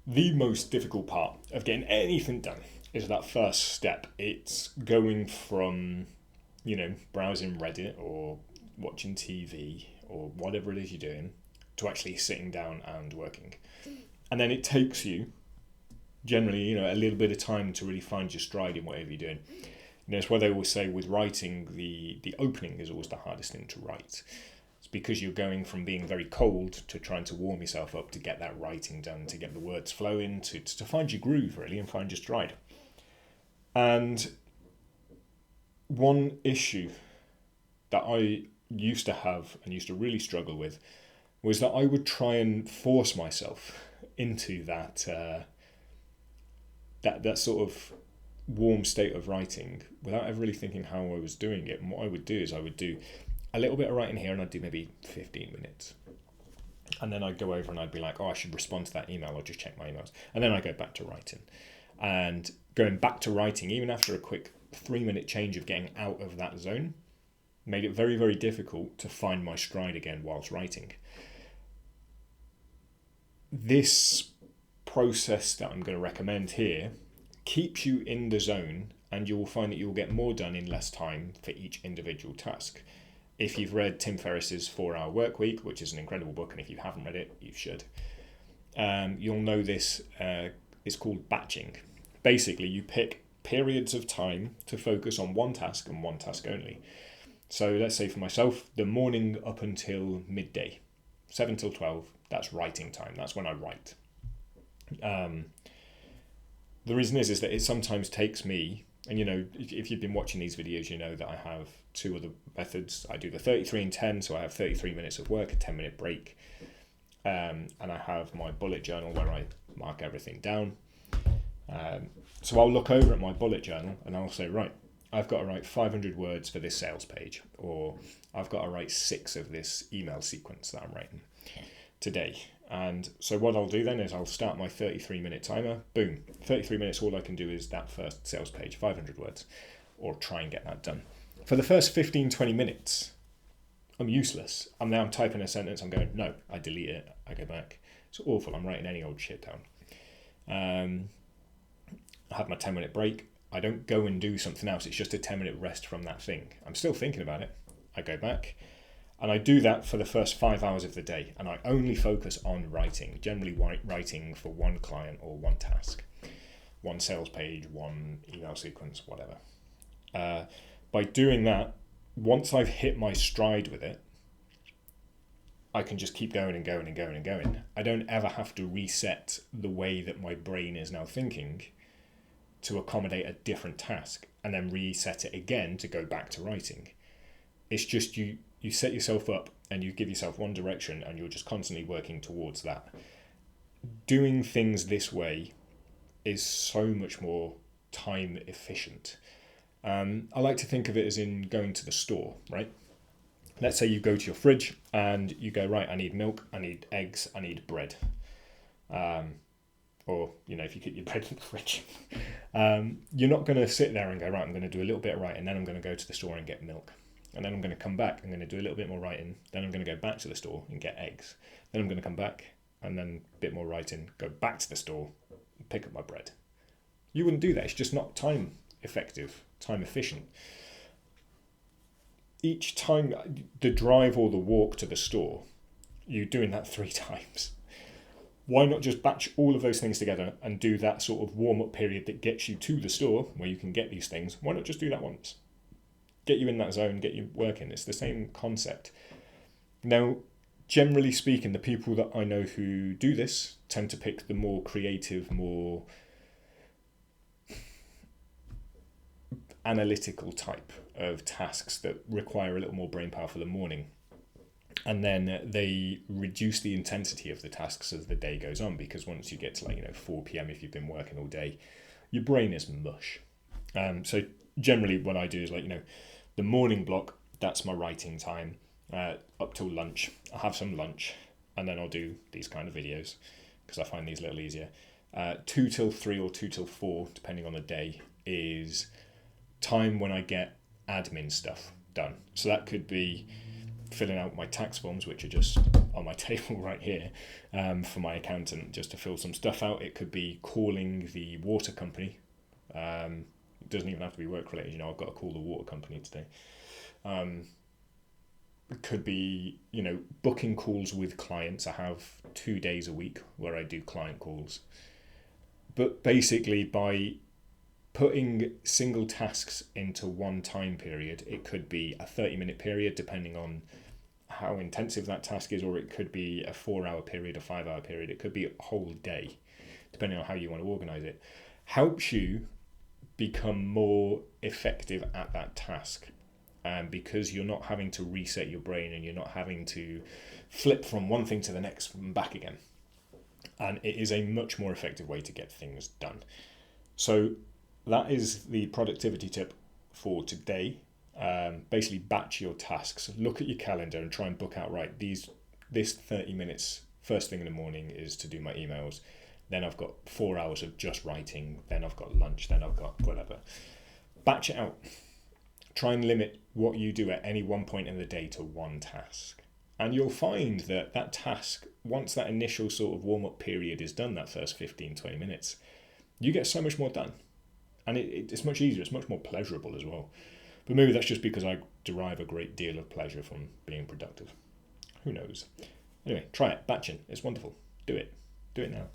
The most difficult part of getting anything done is that first step. It's going from, browsing Reddit or watching TV or whatever it is you're doing to actually sitting down and working. And then it takes you generally, a little bit of time to really find your stride in whatever you're doing. It's why they always say with writing, the opening is always the hardest thing to write. It's because you're going from being very cold to trying to warm yourself up to get that writing done, to get the words flowing, to find your groove really and find your stride. And one issue that I used to have and used to really struggle with was that I would try and force myself into that sort of warm state of writing without ever really thinking how I was doing it. And what I would do is I would do a little bit of writing here and I'd do maybe 15 minutes. And then I'd go over and I'd be like, oh, I should respond to that email or just check my emails. And then I go back to writing. And going back to writing, even after a quick 3-minute change of getting out of that zone, made it very, very difficult to find my stride again whilst writing. This process that I'm going to recommend here keeps you in the zone, and you will find that you will get more done in less time for each individual task. If you've read Tim Ferriss's 4-Hour Workweek, which is an incredible book, and if you haven't read it, you should, you'll know this is called batching. Basically, you pick periods of time to focus on one task and one task only. So let's say for myself, the morning up until midday, 7 till 12, that's writing time. That's when I write. The reason is that it sometimes takes me, and if you've been watching these videos, you know that I have two other methods. I do the 33 and 10, so I have 33 minutes of work, a 10-minute break, and I have my bullet journal where I mark everything down. So I'll look over at my bullet journal and I'll say, right, I've got to write 500 words for this sales page, or I've got to write 6 of this email sequence that I'm writing today. And so what I'll do then is I'll start my 33-minute timer. Boom, 33 minutes, all I can do is that first sales page, 500 words, or try and get that done. For the first 15, 20 minutes, I'm useless. I'm typing a sentence, I'm going, no, I delete it, I go back. It's awful, I'm writing any old shit down. I have my 10-minute break. I don't go and do something else. It's just a 10-minute rest from that thing. I'm still thinking about it. I go back. And I do that for the first 5 hours of the day. And I only focus on writing, generally writing for one client or one task. One sales page, one email sequence, whatever. By doing that, once I've hit my stride with it, I can just keep going and going and going and going. I don't ever have to reset the way that my brain is now thinking to accommodate a different task and then reset it again to go back to writing. It's just you set yourself up and you give yourself one direction and you're just constantly working towards that. Doing things this way is so much more time efficient. I like to think of it as in going to the store, right? Let's say you go to your fridge and you go, right, I need milk, I need eggs, I need bread. Or, if you keep your bread in the fridge. You're not going to sit there and go, right, I'm going to do a little bit of writing, then I'm going to go to the store and get milk. And then I'm going to come back, I'm going to do a little bit more writing, then I'm going to go back to the store and get eggs. Then I'm going to come back and then a bit more writing, go back to the store and pick up my bread. You wouldn't do that. It's just not time effective, time efficient. Each time, the drive or the walk to the store, you're doing that 3 times. Why not just batch all of those things together and do that sort of warm-up period that gets you to the store where you can get these things? Why not just do that once? Get you in that zone, get you working. It's the same concept. Now, generally speaking, the people that I know who do this tend to pick the more creative, more analytical type of tasks that require a little more brain power for the morning. And then they reduce the intensity of the tasks as the day goes on, because once you get to 4 p.m, if you've been working all day, your brain is mush. So generally what I do is the morning block, that's my writing time, up till lunch. I'll have some lunch and then I'll do these kind of videos because I find these a little easier. 2 till 3 or 2 till 4, depending on the day, is time when I get admin stuff done. So that could be filling out my tax forms, which are just on my table right here for my accountant just to fill some stuff out. It could be calling the water company. It doesn't even have to be work related. I've got to call the water company today. It could be, booking calls with clients. I have 2 days a week where I do client calls. But basically, by putting single tasks into one time period, it could be a 30-minute period depending on how intensive that task is, or it could be a 4-hour period, a 5-hour period. It could be a whole day, depending on how you want to organize it. Helps you become more effective at that task, because you're not having to reset your brain and you're not having to flip from one thing to the next and back again. And it is a much more effective way to get things done. So that is the productivity tip for today. Basically batch your tasks, look at your calendar and try and book out, right, this 30 minutes first thing in the morning is to do my emails, then I've got 4 hours of just writing, then I've got lunch, then I've got whatever. Batch it out. Try and limit what you do at any one point in the day to one task, and you'll find that task, once that initial sort of warm-up period is done, that first 15-20 minutes, you get so much more done. And it's much easier, it's much more pleasurable as well. But maybe that's just because I derive a great deal of pleasure from being productive. Who knows? Anyway, try it, batching. It's wonderful. Do it. Do it now.